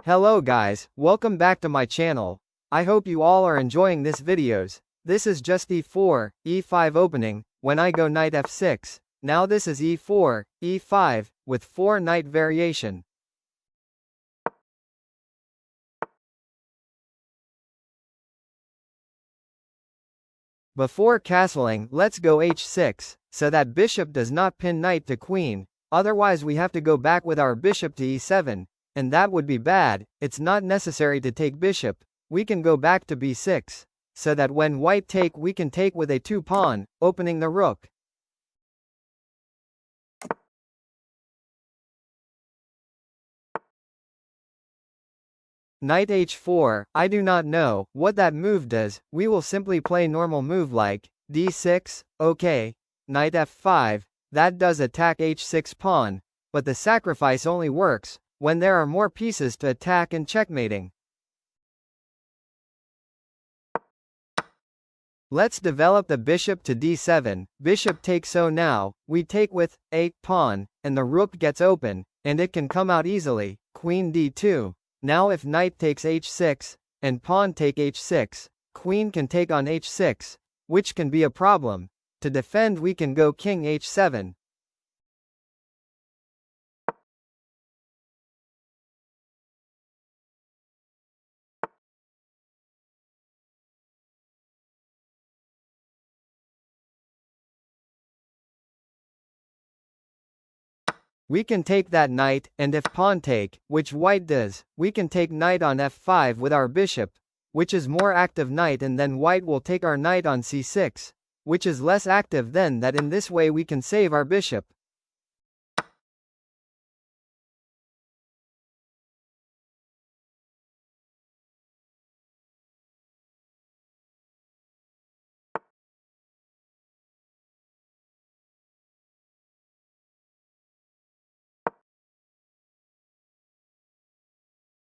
Hello guys, welcome back to my channel. I hope you all are enjoying this videos. This is just e4, e5 opening, when I go knight f6. Now this is e4, e5, with 4 knight variation. Before castling, let's go h6, so that bishop does not pin knight to queen, otherwise we have to go back with our bishop to e7. And that would be bad. It's not necessary to take bishop, we can go back to b6, so that when white take we can take with a 2-pawn, opening the rook. Knight h4, I do not know what that move does, we will simply play normal move like d6, okay. Knight f5, that does attack h6 pawn, but the sacrifice only works when there are more pieces to attack and checkmating. Let's develop the bishop to d7, bishop takes, so now, we take with a pawn, and the rook gets open, and it can come out easily, queen d2. Now if knight takes h6, and pawn take h6, queen can take on h6, which can be a problem. To defend we can go king h7. We can take that knight, and if pawn take, which white does, we can take knight on f5 with our bishop, which is more active knight, and then white will take our knight on c6, which is less active. Then that in this way we can save our bishop.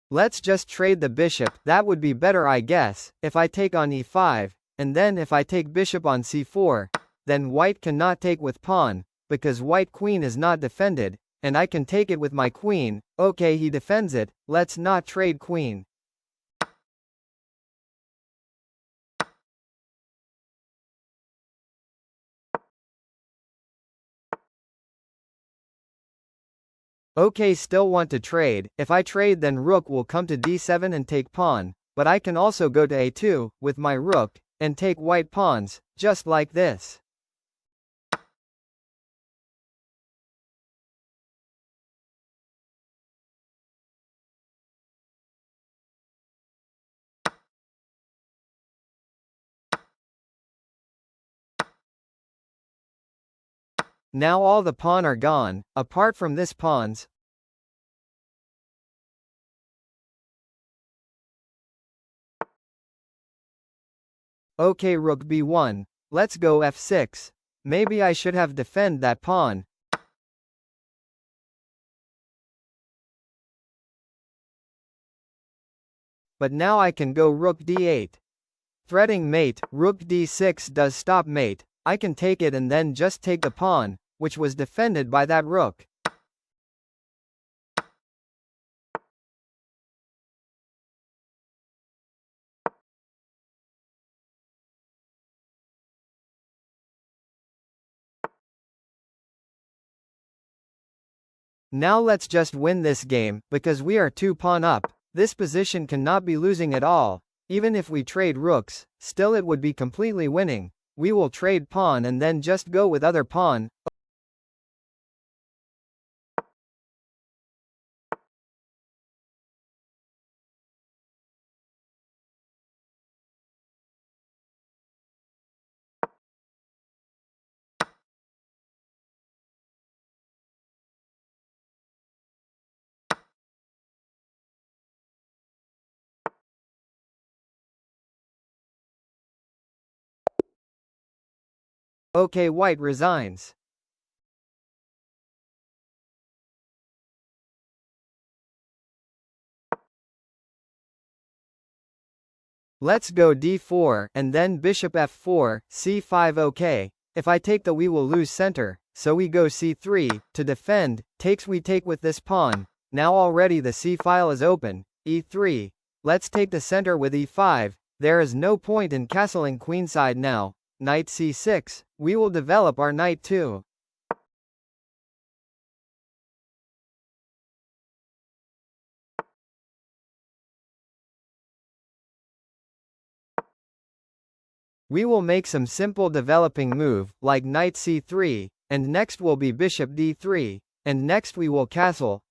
Let's just trade the bishop, that would be better I guess, if I take on e5, and then if I take bishop on c4, then white cannot take with pawn, because white queen is not defended, and I can take it with my queen. Okay, he defends it, let's not trade queen. Okay, still want to trade. If I trade then rook will come to d7 and take pawn, but I can also go to a2, with my rook, and take white pawns, just like this. Now all the pawn are gone, apart from this pawns. Okay, rook b1, let's go f6. Maybe I should have defend that pawn. But now I can go rook d8. Threatening mate, rook d6 does stop mate, I can take it and then just take the pawn, which was defended by that rook. Now let's just win this game, because we are 2 pawn up. This position cannot be losing at all. Even if we trade rooks, still it would be completely winning. We will trade pawn and then just go with other pawn. Okay, white resigns. Let's go d4, and then bishop f4, c5. Okay, if I take the we will lose center, so we go c3, to defend, takes we take with this pawn. Now already the c file is open, e3. Let's take the center with e5. There is no point in castling queenside now. Knight c6. We will develop our knight too. We will make some simple developing move, like knight c3, and next will be bishop d3, and next we will castle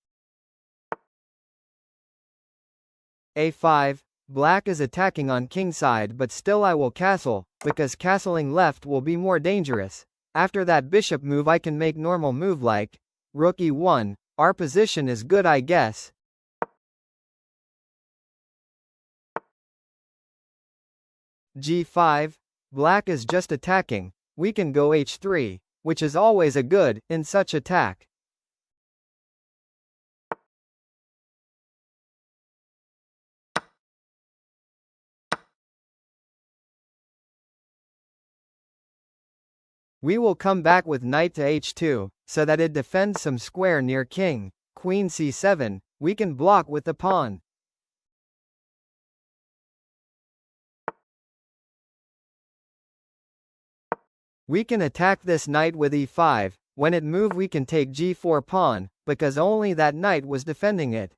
a5. Black is attacking on kingside, but still I will castle, because castling left will be more dangerous. After that bishop move I can make normal move like rook e1. Our position is good, I guess. g5. Black is just attacking. We can go h3, which is always a good in such attack. We will come back with knight to h2, so that it defends some square near king. Queen c7, we can block with the pawn. We can attack this knight with e5, when it move we can take g4 pawn, because only that knight was defending it.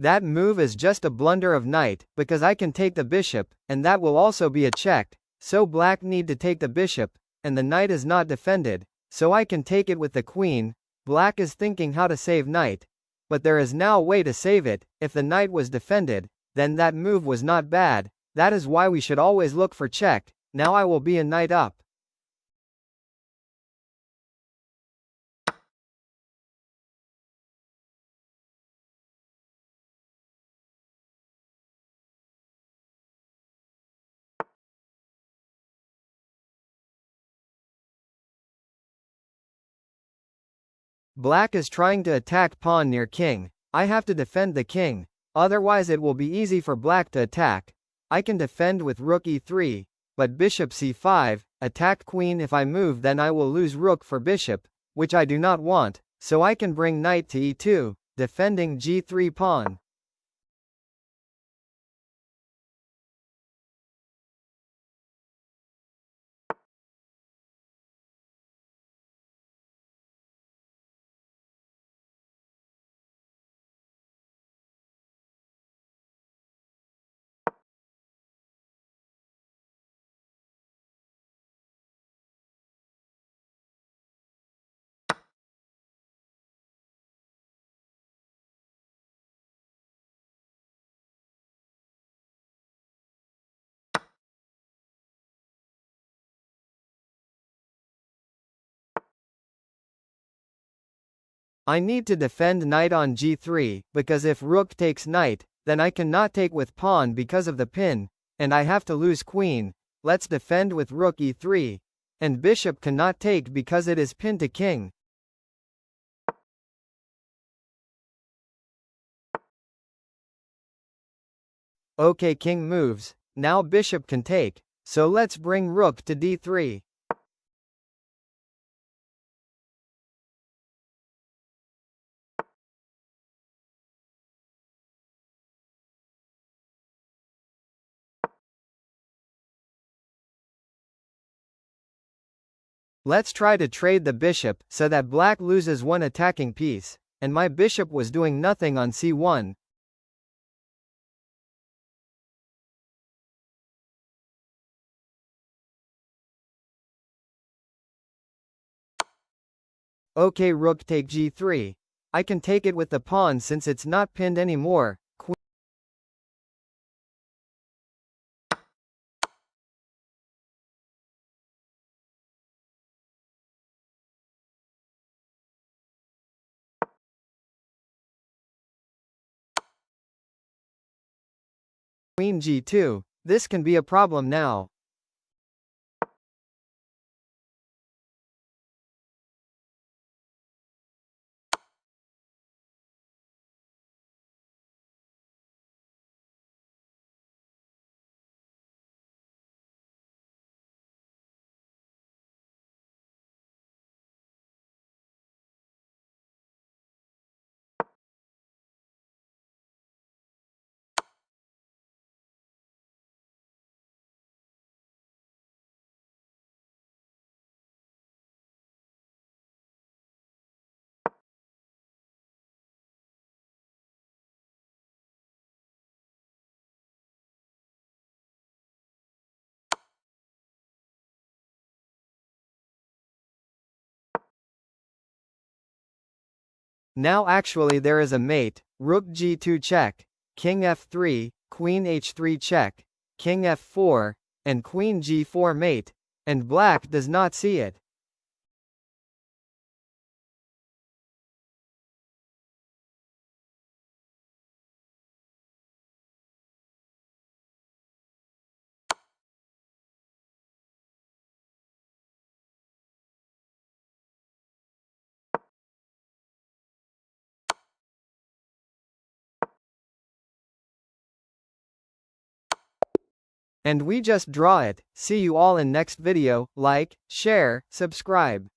That move is just a blunder of knight, because I can take the bishop, and that will also be a check, so black need to take the bishop, and the knight is not defended, so I can take it with the queen. Black is thinking how to save knight, but there is now a way to save it. If the knight was defended, then that move was not bad. That is why we should always look for check. Now I will be a knight up. Black is trying to attack pawn near king. I have to defend the king, otherwise it will be easy for black to attack. I can defend with rook e3, but bishop c5, attack queen. If I move then I will lose rook for bishop, which I do not want, so I can bring knight to e2, defending g3 pawn. I need to defend knight on g3, because if rook takes knight, then I cannot take with pawn because of the pin, and I have to lose queen. Let's defend with rook e3, and bishop cannot take because it is pinned to king. Okay, king moves. Now bishop can take, so let's bring rook to d3. Let's try to trade the bishop, so that black loses one attacking piece, and my bishop was doing nothing on c1. Okay, rook take g3. I can take it with the pawn since it's not pinned anymore. Queen g2, This can be a problem now. Now actually there is a mate, rook g2 check, king f3, queen h3 check, king f4, and queen g4 mate, and black does not see it. And we just draw it. See you all in next video, like, share, subscribe.